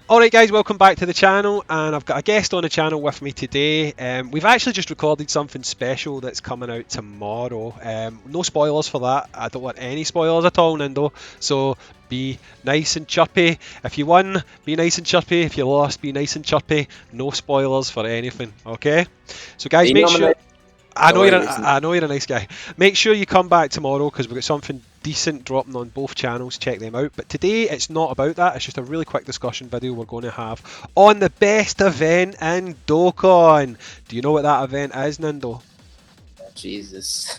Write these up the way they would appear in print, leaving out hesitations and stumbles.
Alright guys, welcome back to the channel, and I've got a guest on the channel with me today. We've actually just recorded something special that's coming out tomorrow. No spoilers for that. I don't want any spoilers at all, Nindo. So be nice and chirpy. If you won, be nice and chirpy. If you lost, be nice and chirpy. No spoilers for anything, okay? So guys, You make know I'm a sure... nice I know you're a nice guy. Make sure you come back tomorrow because we've got something decent dropping on both channels. Check them out. But today it's not about that. It's just a really quick discussion video we're going to have on the best event in Dokkan. Do you know what that event is, Nindo? Jesus.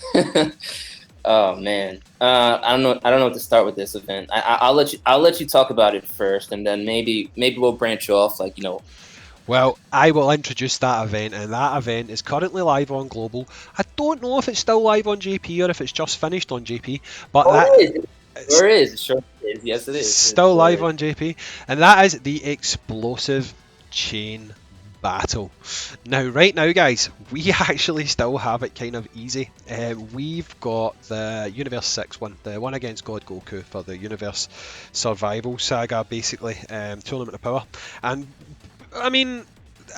Oh man. I don't know. I don't know what to start with this event. I'll let you. I'll let you talk about it first, and then maybe we'll branch off. Like Well, I will introduce that event, and that event is currently live on Global. I don't know if it's still live on JP or if it's just finished on JP, but Oh, that it is. it's Sure is. Sure is. Yes, it is. It still sure live is. on JP, and that is the explosive chain battle. Now, right now, guys, we actually still have it kind of easy. We've got the Universe 6 one, the one against God Goku for the Universe Survival Saga, basically, Tournament of Power. And, I mean,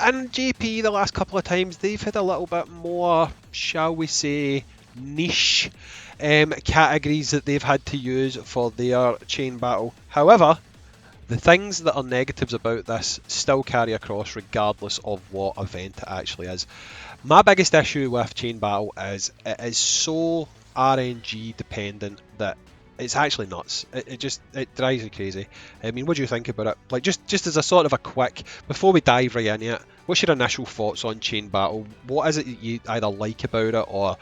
in JP the last couple of times, they've had a little bit more, shall we say, niche categories that they've had to use for their chain battle. However, the things that are negatives about this still carry across regardless of what event it actually is. My biggest issue with Chain Battle is it is so RNG dependent that it's actually nuts. It drives me crazy. I mean, what do you think about it? Like just as a sort of a quick, before we dive right into it, what's your initial thoughts on Chain Battle? What is it that you either like about it or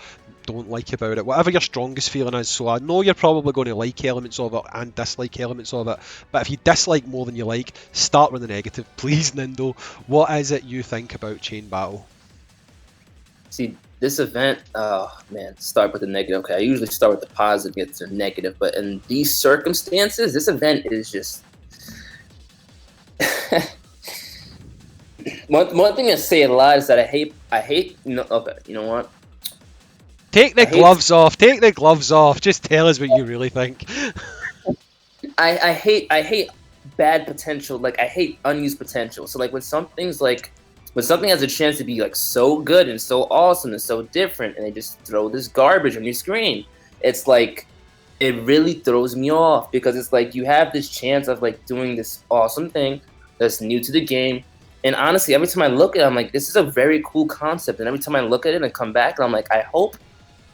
don't like about it? Whatever your strongest feeling is. So I know you're probably going to like elements of it and dislike elements of it, but if you dislike more than you like, start with the negative, please, Nindo. What is it you think about Chain Battle? See, this event. Oh man. Start with the negative. Okay. I usually start with the positive, get to the negative. But in these circumstances, this event is just. one thing I say a lot is that I hate. Okay. You know what? Take the gloves off. Take the gloves off. Just tell us what you really think. I hate bad potential. Like I hate unused potential. So like when something has a chance to be like so good and so awesome and so different, and they just throw this garbage on your screen, it's like it really throws me off because it's like you have this chance of like doing this awesome thing that's new to the game. And honestly, every time I look at it, I'm like, this is a very cool concept. And every time I look at it and come back, and I'm like, I hope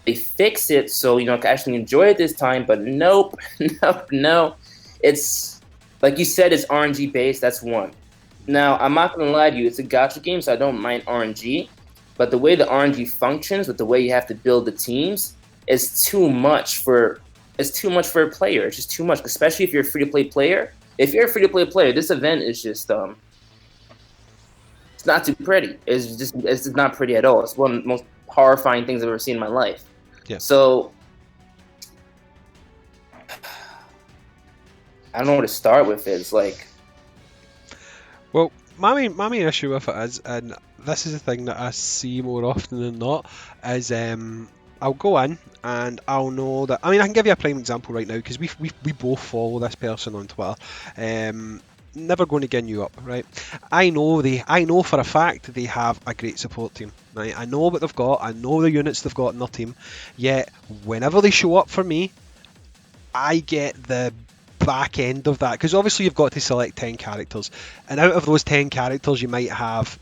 they fix it so I can actually enjoy it this time. But nope, nope, no. It's like you said, it's RNG based. That's one. Now I'm not gonna lie to you, it's a gacha game, so I don't mind RNG. But the way the RNG functions, with the way you have to build the teams, is too much for a player. It's just too much, especially if you're a free to play player. If you're a free to play player, this event is just it's not too pretty. It's just not pretty at all. It's one of the most horrifying things I've ever seen in my life. Yeah. So I don't know where to start with it. It's like, Well, my main issue with it is, and this is the thing that I see more often than not, is I'll go in and I'll know that. I mean, I can give you a prime example right now because we both follow this person on Twitter. Never going to get you up, right? I know for a fact they have a great support team, right? I know what they've got. I know the units they've got in their team. Yet whenever they show up for me, I get the back end of that because obviously you've got to select 10 characters, and out of those 10 characters you might have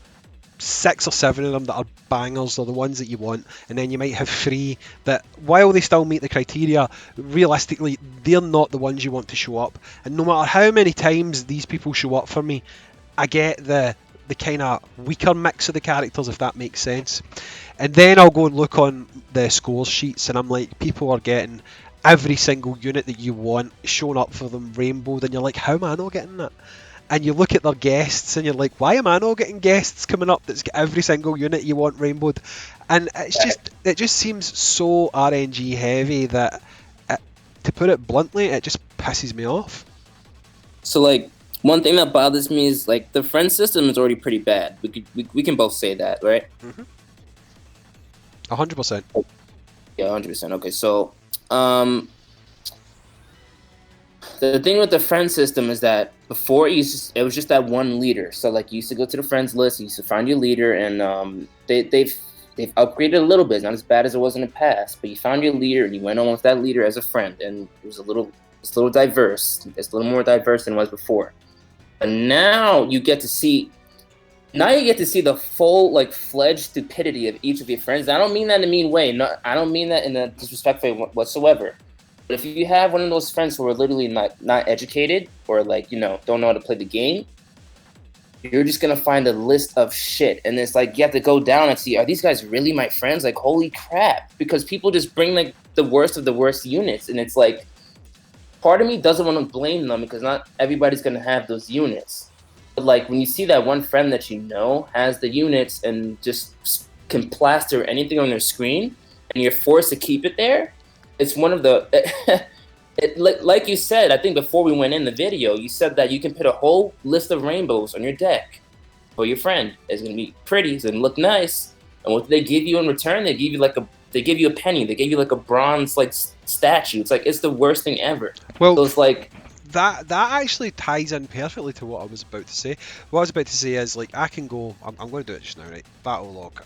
6 or 7 of them that are bangers, or the ones that you want, and then you might have 3 that, while they still meet the criteria, realistically they're not the ones you want to show up. And no matter how many times these people show up for me, I get the kind of weaker mix of the characters, if that makes sense. And then I'll go and look on the scores sheets, and I'm like, people are getting every single unit that you want shown up for them rainbowed, and you're like, how am I not getting that? And you look at their guests and you're like, why am I not getting guests coming up that's got every single unit you want rainbowed? And it just seems so RNG heavy that to put it bluntly, it just pisses me off. so like one thing that bothers me is like the friend system is already pretty bad. We can both say that, right? 100%. Yeah, 100%. Okay, so the thing with the friend system is that before it was just that one leader. So like you used to go to the friends list, you used to find your leader, and they've upgraded a little bit. It's not as bad as it was in the past, but you found your leader and you went on with that leader as a friend, and it was a little diverse. It's a little more diverse than it was before. But now you get to see the full like fledged stupidity of each of your friends. I don't mean that in a mean way. No, I don't mean that in a disrespectful way whatsoever. But if you have one of those friends who are literally not educated or like, don't know how to play the game, you're just gonna find a list of shit. And it's like you have to go down and see, are these guys really my friends? Like, holy crap. Because people just bring like the worst of the worst units. And it's like, part of me doesn't want to blame them because not everybody's gonna have those units. But like when you see that one friend that has the units and just can plaster anything on their screen and you're forced to keep it there, it's one of the like you said, I think before we went in the video, you said that you can put a whole list of rainbows on your deck for your friend. It's gonna be pretty, it's gonna look nice. And what do they give you in return? They give you a penny. They gave you like a bronze like statue. It's like it's the worst thing ever. Well, so it's like that actually ties in perfectly to what I was about to say. What I was about to say is, like, I can go, I'm going to do it just now, right? Battle log.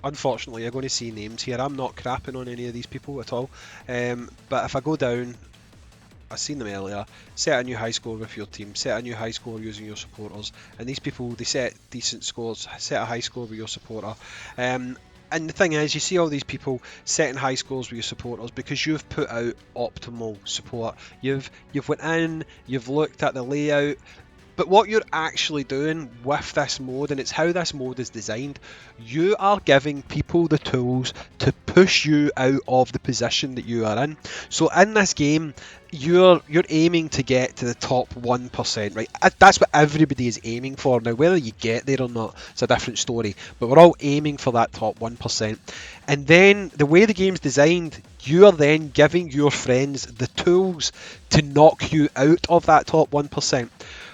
Unfortunately, you're going to see names here. I'm not crapping on any of these people at all. But if I go down, I've seen them earlier, set a new high score with your team, set a new high score using your supporters, and these people, they set decent scores, set a high score with your supporter. And the thing is, you see all these people setting high scores with your supporters because you've put out optimal support. You've went in, you've looked at the layout, but what you're actually doing with this mode, and it's how this mode is designed, you are giving people the tools to push you out of the position that you are in. So in this game, you're aiming to get to the top 1%, right? That's what everybody is aiming for. Now, whether you get there or not, it's a different story, but we're all aiming for that top 1%. And then the way the game's designed, you are then giving your friends the tools to knock you out of that top 1%.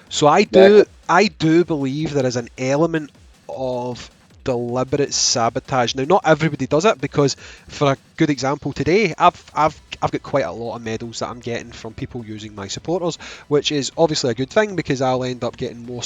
So I do believe there is an element of deliberate sabotage. Now, not everybody does it, because for a good example today, I've got quite a lot of medals that I'm getting from people using my supporters, which is obviously a good thing because I'll end up getting more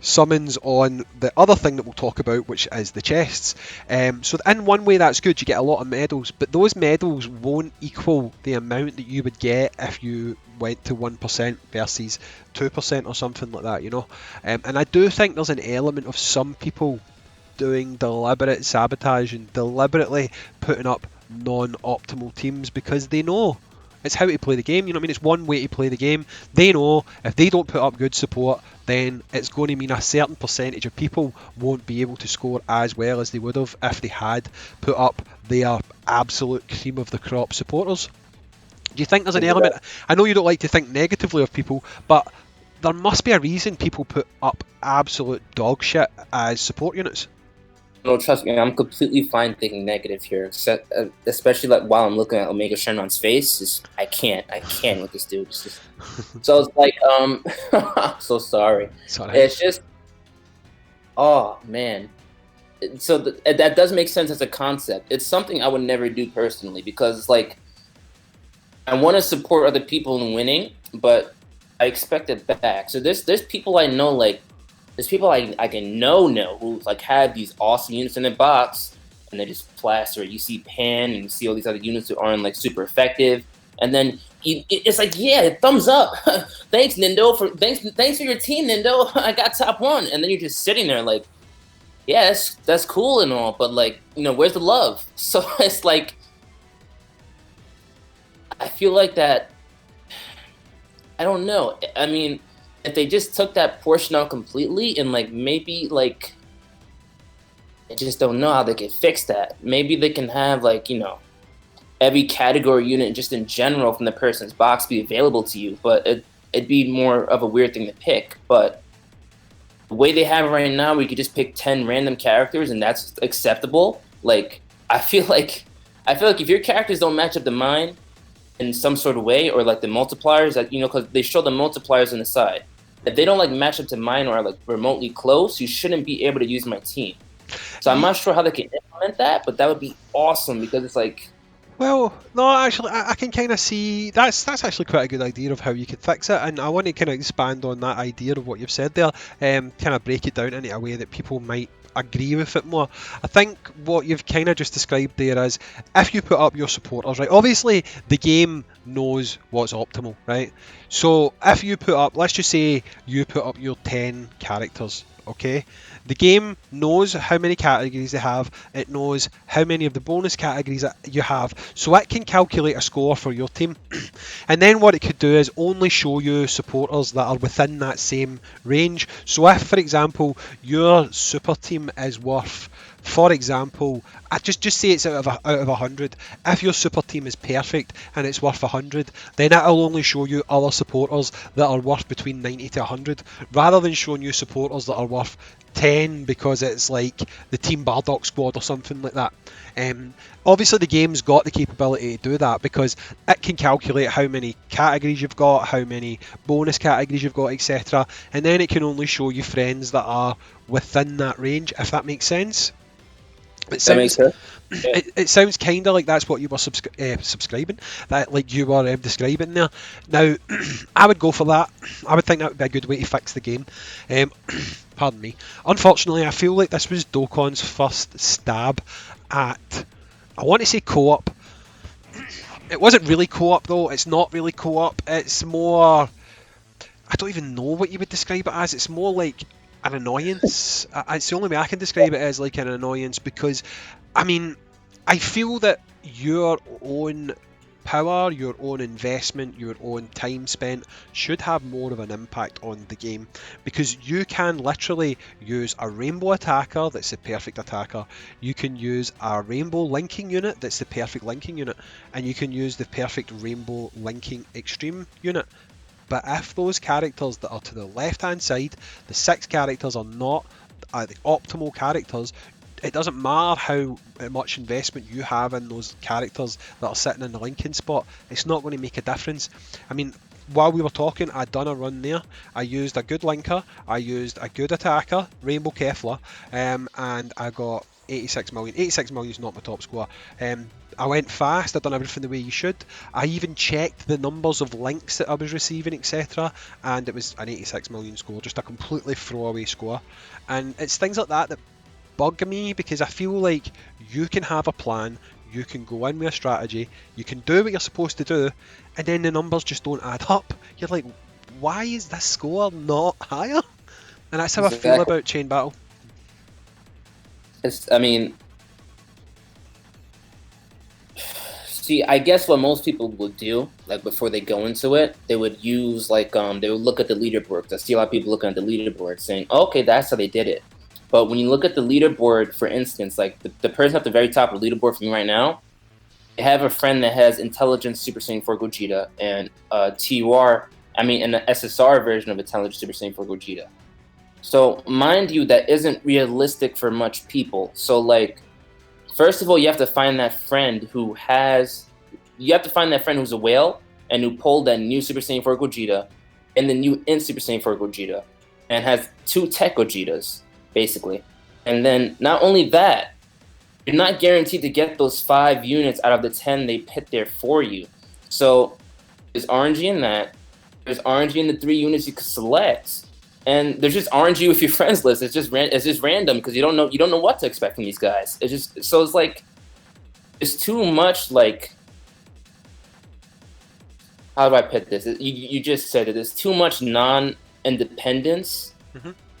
summons on the other thing that we'll talk about, which is the chests. So in one way that's good, you get a lot of medals, but those medals won't equal the amount that you would get if you went to 1% versus 2% or something like that, and I do think there's an element of some people doing deliberate sabotage and deliberately putting up non-optimal teams because they know it's how to play the game. It's one way to play the game. They know if they don't put up good support, then it's going to mean a certain percentage of people won't be able to score as well as they would have if they had put up their absolute cream of the crop supporters. Do you think there's an element? I know you don't like to think negatively of people, but there must be a reason people put up absolute dog shit as support units. No, trust me, I'm completely fine thinking negative here, except, especially like while I'm looking at Omega Shenron's face. I can't with this dude. So it's like, I'm so sorry. It's just, oh man. So that does make sense as a concept. It's something I would never do personally because it's like, I want to support other people in winning, but I expect it back. So there's people I know, like, there's people I can know who like have these awesome units in their box and they just plaster it. You see Pan and you see all these other units that aren't like super effective, and then it's like, yeah, thumbs up, thanks Nindo thanks for your team, Nindo. I got top 1, and then you're just sitting there like, yeah, that's cool and all, but like, where's the love? So it's like, I feel like that. I don't know. I mean, if they just took that portion out completely and like maybe like, I just don't know how they could fix that. Maybe they can have like, every category unit just in general from the person's box be available to you, but it'd be more of a weird thing to pick. But the way they have it right now, we could just pick 10 random characters and that's acceptable. Like, I feel like if your characters don't match up to mine in some sort of way, or like the multipliers that, because they show the multipliers on the side, if they don't like match up to mine or are like remotely close, you shouldn't be able to use my team. So I'm not sure how they can implement that, but that would be awesome because it's like, Well, no, actually, I can kind of see that's actually quite a good idea of how you could fix it, and I want to kind of expand on that idea of what you've said there, kind of break it down into a way that people might agree with it more. I think what you've kind of just described there is if you put up your supporters, right? Obviously, the game knows what's optimal, right? So if you put up, let's just say you put up your 10 characters, okay? The game knows how many categories they have, it knows how many of the bonus categories that you have, so it can calculate a score for your team. And then what it could do is only show you supporters that are within that same range. So if, for example, your super team is worth, for example, I just say it's out of 100. If your super team is perfect and it's worth 100, then it'll only show you other supporters that are worth between 90 to 100, rather than showing you supporters that are worth 10 because it's like the Team Bardock squad or something like that. Obviously, the game's got the capability to do that because it can calculate how many categories you've got, how many bonus categories you've got, etc. And then it can only show you friends that are within that range, if that makes sense. It That makes sounds sense. Yeah. it sounds kind of like that's what you were subscribing, that like you were describing there. Now, I would go for that. I would think that would be a good way to fix the game. Um, pardon me. Unfortunately, I feel like this was Dokkan's first stab at, I want to say co-op. It wasn't really co-op though. It's not really co-op. It's more, I don't even know what you would describe it as. It's more like an annoyance. It's the only way I can describe it as, like an annoyance, because, I mean, I feel that your own power, your own investment, your own time spent should have more of an impact on the game, because you can literally use a rainbow attacker that's the perfect attacker, you can use a rainbow linking unit that's the perfect linking unit, and you can use the perfect rainbow linking extreme unit. But if those characters that are to the left hand side, the 6 characters are not the optimal characters, it doesn't matter how much investment you have in those characters that are sitting in the linking spot, it's not going to make a difference. I mean, while we were talking, I'd done a run there. I used a good linker, I used a good attacker, Rainbow Kefla, and I got 86 million. 86 million is not my top score. I went fast, I'd done everything the way you should. I even checked the numbers of links that I was receiving, etc. And it was an 86 million score, just a completely throwaway score. And it's things like that that bug me, because I feel like you can have a plan, you can go in with a strategy, you can do what you're supposed to do, and then the numbers just don't add up. You're like, why is this score not higher? And that's how I feel Exactly. about Chain Battle. I mean, see, I guess what most people would do, like before they go into it, they would use like they would look at the leaderboard. I see a lot of people looking at the leaderboard saying, oh, "Okay, that's how they did it." But when you look at the leaderboard, for instance, like the person at the very top of the leaderboard for me right now, they have a friend that has Intelligence Super Saiyan 4 Gogeta and TUR, I mean, and the SSR version of Intelligence Super Saiyan 4 Gogeta. So mind you, that isn't realistic for much people. So like, first of all, you have to find that friend who has, you have to find that friend who's a whale and who pulled that new Super Saiyan 4 Gogeta and the new in Super Saiyan 4 Gogeta and has 2 Tech Gogetas, basically. And then not only that, you're not guaranteed to get those 5 units out of the 10 they put there for you. So there's RNG in that. There's RNG in the 3 units you could select. And there's just RNG with your friends list. It's just random because you don't know what to expect from these guys. It's just, so it's like, it's too much, like, how do I put this? You just said it. There's too much non-independence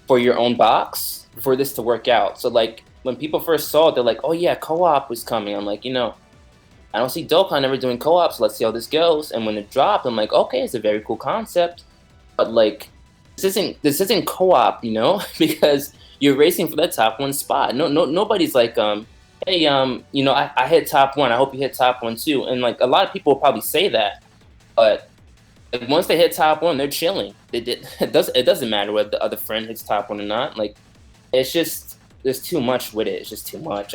for your own box for this to work out. So like when people first saw it, they're like, "Oh yeah, co-op was coming." I'm like, I don't see Dokkan ever doing co-op, so let's see how this goes. And when it dropped, I'm like, okay, it's a very cool concept, but like, this isn't co-op, because you're racing for that top 1 spot. Nobody's like, hey, I hit top 1. I hope you hit top 1 too. And like a lot of people will probably say that, but like, once they hit top 1, they're chilling. It doesn't matter whether the other friend hits top 1 or not. Like, it's just, there's too much with it. It's just too much.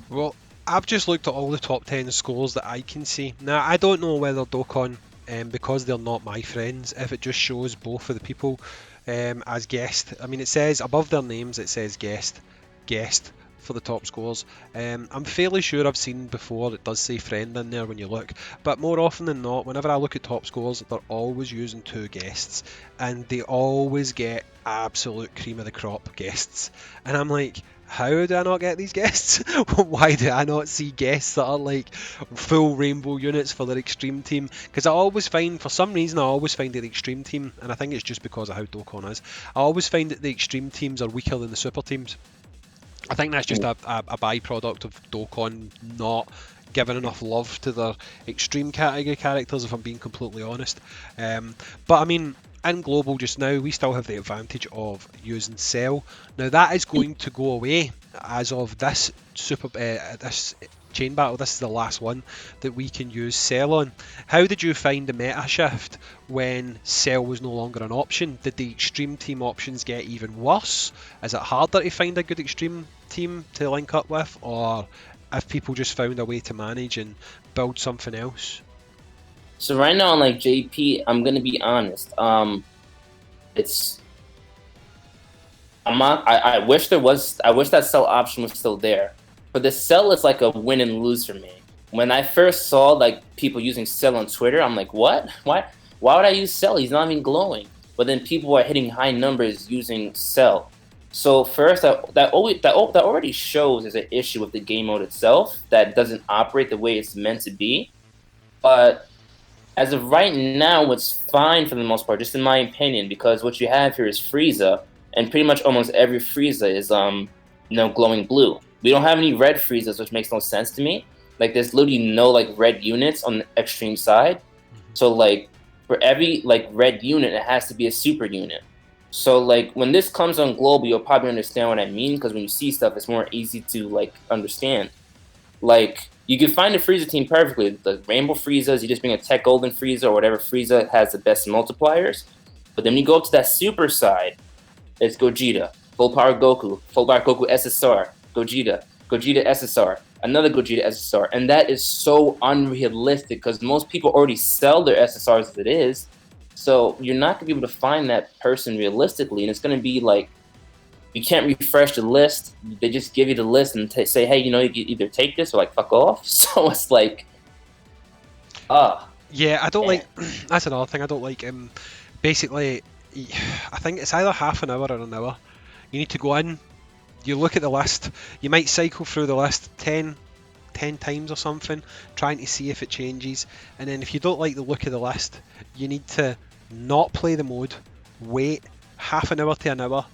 Well, I've just looked at all the top 10 scores that I can see. Now, I don't know whether Dokkan, because they're not my friends, if it just shows both of the people as guest. I mean, it says above their names, it says guest, for the top scores. I'm fairly sure I've seen before it does say friend in there when you look, but more often than not, whenever I look at top scores, they're always using 2 guests, and they always get absolute cream of the crop guests. And I'm like, how do I not get these guests? Why do I not see guests that are like full rainbow units for their extreme team? Because I always find, for some reason, I always find that the extreme team, and I think it's just because of how Dokkan is, I always find that the extreme teams are weaker than the super teams. I think that's just a byproduct of Dokkan not giving enough love to their extreme category characters, if I'm being completely honest. But I mean, in global just now, we still have the advantage of using Cell. Now that is going to go away as of this this chain battle. This is the last one that we can use Cell on. How did you find the meta shift when Cell was no longer an option? Did the extreme team options get even worse? Is it harder to find a good extreme team to link up with, or have people just found a way to manage and build something else? So right now, on like JP, I'm gonna be honest. It's I'm not. I wish there was. I wish that sell option was still there. But the sell is like a win and lose for me. When I first saw like people using sell on Twitter, I'm like, what? Why? Why would I use sell? He's not even glowing. But then people are hitting high numbers using sell. So first, that already shows there's an issue with the game mode itself that doesn't operate the way it's meant to be. But as of right now, it's fine for the most part, just in my opinion, because what you have here is Frieza, and pretty much almost every Frieza is glowing blue. We don't have any red Friezas, which makes no sense to me. Like there's literally no like red units on the extreme side. So like for every like red unit, it has to be a super unit. So like when this comes on global, you'll probably understand what I mean, because when you see stuff, it's more easy to like understand. Like you can find the Frieza team perfectly. The Rainbow Friezas, you just bring a Tech Golden Frieza or whatever Frieza has the best multipliers. But then you go up to that super side, it's Gogeta, Full Power Goku, SSR, Gogeta SSR, another Gogeta SSR, and that is so unrealistic because most people already sell their SSRs as it is. So you're not gonna be able to find that person realistically, and it's gonna be like you can't refresh the list. They just give you the list and say, hey, you can either take this or like fuck off. So it's like, yeah, I don't like. That's another thing I don't like. Basically, I think it's either half an hour or an hour. You need to go in. You look at the list. You might cycle through the list 10 times or something, trying to see if it changes. And then if you don't like the look of the list, you need to not play the mode, wait half an hour to an hour,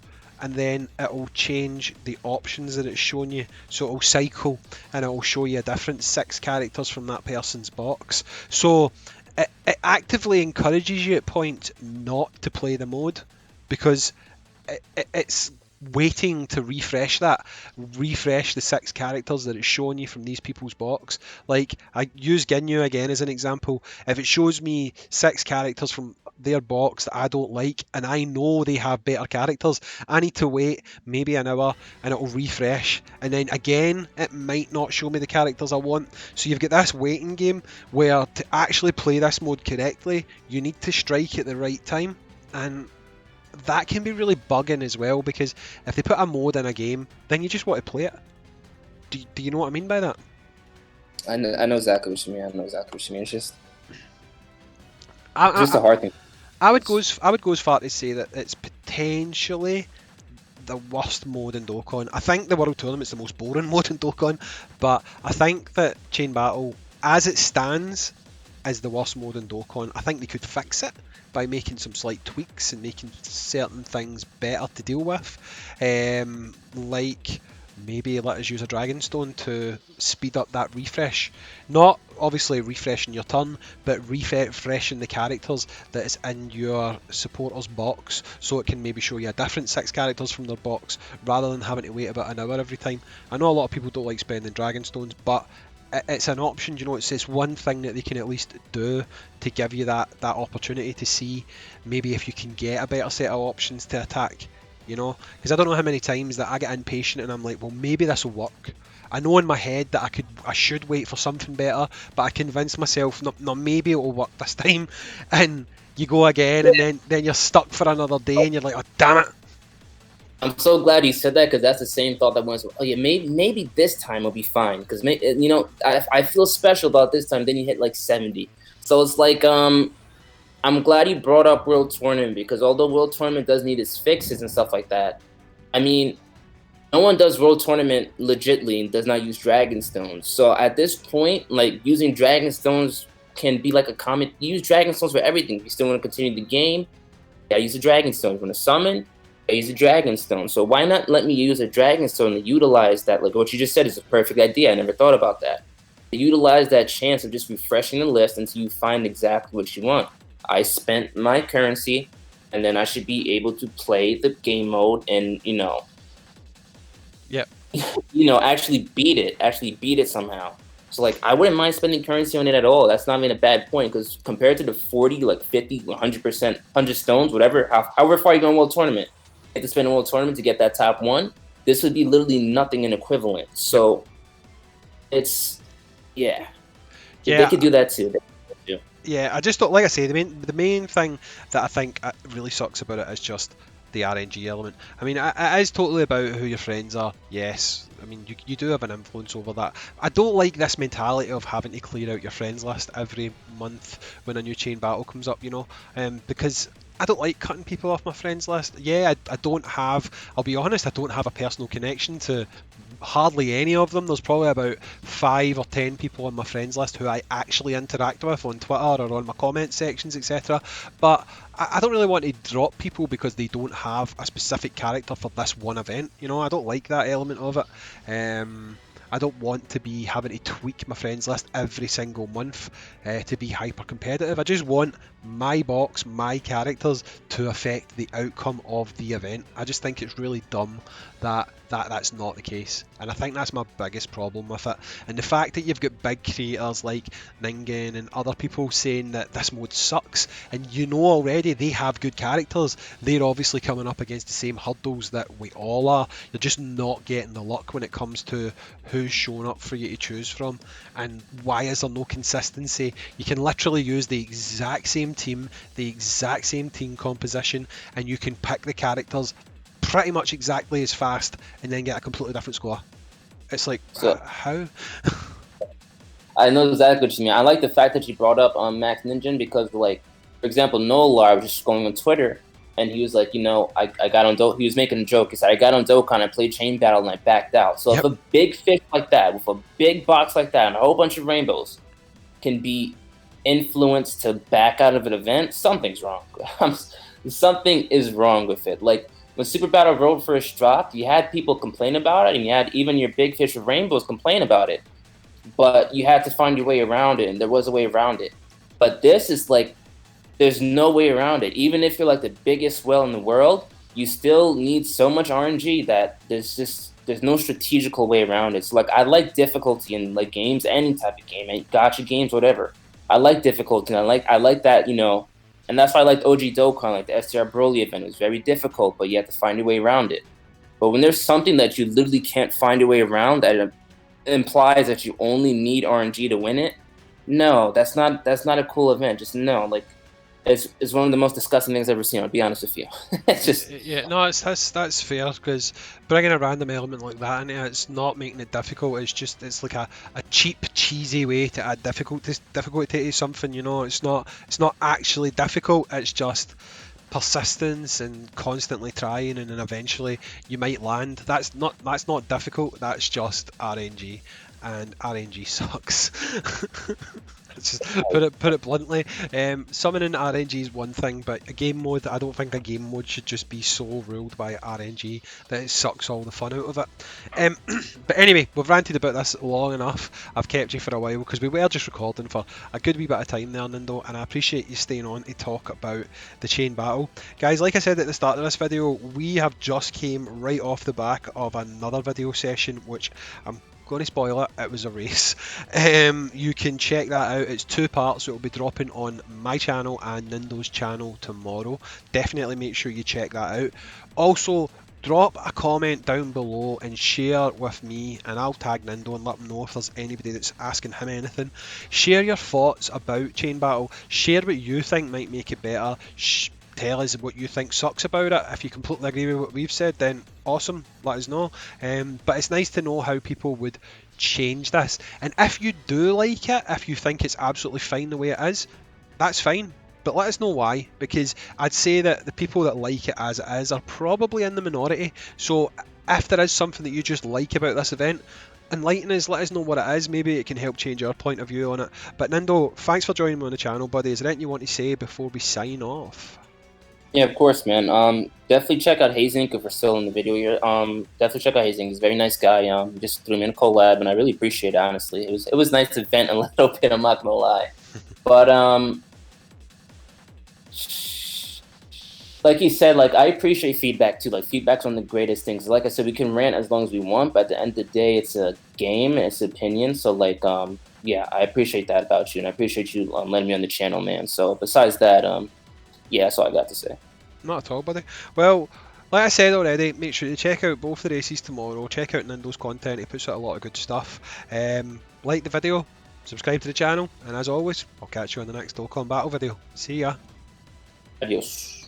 and then it'll change the options that it's showing you. So it'll cycle and it'll show you a different 6 characters from that person's box. So it actively encourages you at points not to play the mode, because it's waiting to refresh the 6 characters that it's showing you from these people's box. Like I use Ginyu again as an example. If it shows me 6 characters from their box that I don't like, and I know they have better characters, I need to wait maybe an hour and it'll refresh, and then again it might not show me the characters I want. So you've got this waiting game where to actually play this mode correctly, you need to strike at the right time, and that can be really bugging as well, because if they put a mode in a game, then you just want to play it. Do you know what I mean by that? I know exactly what you mean. It's just a hard thing. I would go as far to say that it's potentially the worst mode in Dokkan. I think the World Tournament's the most boring mode in Dokkan, but I think that Chain Battle, as it stands, is the worst mode in Dokkan. I think they could fix it by making some slight tweaks and making certain things better to deal with, like maybe let us use a Dragonstone to speed up that refresh. Not obviously refreshing your turn, but refreshing the characters that is in your supporter's box, so it can maybe show you a different 6 characters from their box rather than having to wait about an hour every time. I know a lot of people don't like spending Dragonstones, but it's an option. It's this one thing that they can at least do to give you that opportunity to see maybe if you can get a better set of options to attack, because I don't know how many times that I get impatient and I'm like, well, maybe this will work. I know in my head that I should wait for something better, but I convince myself no, maybe it will work this time, and you go again, and then you're stuck for another day and you're like, oh damn it. I'm so glad you said that because that's the same thought that went. Oh yeah, maybe this time will be fine because I feel special about this time. Then you hit like 70, so it's like I'm glad you brought up World Tournament because although World Tournament does need its fixes and stuff like that, I mean, no one does World Tournament legitly and does not use Dragon Stones. So at this point, like using Dragon Stones can be like a common. Use Dragon Stones for everything. If you still want to continue the game, yeah, use a Dragon Stone. If you want to summon, I use a Dragon Stone. So why not let me use a Dragon Stone to utilize that? Like what you just said is a perfect idea. I never thought about that. To utilize that chance of just refreshing the list until you find exactly what you want. I spent my currency, and then I should be able to play the game mode and Yep. actually beat it somehow. So like I wouldn't mind spending currency on it at all. That's not even a bad point because compared to the 40, like 50, 100%, 100 stones, whatever, however far you go in World Tournament, you have to spend a World Tournament to get that top one. This would be literally nothing in equivalent. So it's yeah. They Yeah. could do that too. Yeah, I just don't, like I say, the main thing that I think really sucks about it is just the RNG element. I mean, it is totally about who your friends are. Yes, I mean you do have an influence over that. I don't like this mentality of having to clear out your friends list every month when a new chain battle comes up. Because I don't like cutting people off my friends list. Yeah, I don't have. I'll be honest, I don't have a personal connection to hardly any of them. There's probably about 5 or 10 people on my friends list who I actually interact with on Twitter or on my comment sections, etc. But I don't really want to drop people because they don't have a specific character for this one event. I don't like that element of it. I don't want to be having to tweak my friends list every single month to be hyper competitive. I just want my box, my characters to affect the outcome of the event. I just think it's really dumb that's not the case, and I think that's my biggest problem with it. And the fact that you've got big creators like Ningen and other people saying that this mode sucks, and already they have good characters, they're obviously coming up against the same hurdles that we all are. You're just not getting the luck when it comes to who's showing up for you to choose from, and why is there no consistency? You can literally use the exact same team, the exact same team composition, and you can pick the characters pretty much exactly as fast and then get a completely different score. It's like, how? I know exactly what you mean. I like the fact that you brought up Max Ninja because, like, for example, Nolar, I was just going on Twitter and he was like, I got on Dokkan. He was making a joke. He said, I got on Dokkan, I played Chain Battle, and I backed out. So if a big fish like that, with a big box like that, and a whole bunch of rainbows can be influenced to back out of an event, something's wrong. Something is wrong with it. Like, when Super Battle Road first dropped, you had people complain about it, and you had even your big fish of rainbows complain about it. But you had to find your way around it, and there was a way around it. But this is like, there's no way around it. Even if you're like the biggest whale in the world, you still need so much RNG that there's no strategical way around it. So like, I like difficulty in like games, any type of game, gacha games, whatever. I like difficulty. And I like that, and that's why I liked OG Dokkan, like the STR Broly event. It was very difficult, but you have to find your way around it. But when there's something that you literally can't find your way around, that implies that you only need RNG to win it, no, that's not a cool event. Just no, like it's one of the most disgusting things I've ever seen. I'll be honest with you. It's just that's fair, because bringing a random element like that in it's not making it difficult. It's like a cheap, cheesy way to add difficulty to something. It's not actually difficult. It's just persistence and constantly trying, and then eventually you might land. That's not difficult. That's just RNG, and RNG sucks. Just put it bluntly. Summoning RNG is one thing, but a game mode, I don't think a game mode should just be so ruled by RNG that it sucks all the fun out of it. But anyway, we've ranted about this long enough. I've kept you for a while because we were just recording for a good wee bit of time there, Nindo, and I appreciate you staying on to talk about the chain battle. Guys, like I said at the start of this video, we have just came right off the back of another video session, which I'm going to spoil it was a race. You can check that out. It's 2 parts. It will be dropping on my channel and Nindo's channel tomorrow. Definitely make sure you check that out. Also, drop a comment down below and share with me, and I'll tag Nindo and let him know if there's anybody that's asking him anything. Share your thoughts about Chain Battle. Share what you think might make it better. tell us what you think sucks about it. If you completely agree with what we've said, then awesome, let us know. But it's nice to know how people would change this. And if you do like it, if you think it's absolutely fine the way it is, that's fine. But let us know why, because I'd say that the people that like it as it is are probably in the minority. So if there is something that you just like about this event, enlighten us, let us know what it is. Maybe it can help change our point of view on it. But Nindo, thanks for joining me on the channel, buddy. Is there anything you want to say before we sign off? Yeah, of course, man. Definitely check out Hayzink if we're still in the video here. Definitely check out Hayzink. He's a very nice guy. Just threw me in a collab, and I really appreciate it. Honestly, it was nice to vent a little bit. I'm not gonna lie, but like he said, like I appreciate feedback too. Like feedback's one of the greatest things. Like I said, we can rant as long as we want, but at the end of the day, it's a game and it's an opinion. So like, yeah, I appreciate that about you, and I appreciate you letting me on the channel, man. So besides that, yeah, that's all I got to say. Not at all, buddy. Well, like I said already, make sure to check out both the races tomorrow. Check out Nindo's content. He puts out a lot of good stuff. Like the video, subscribe to the channel, and as always, I'll catch you on the next Dokkan Battle video. See ya. Adios.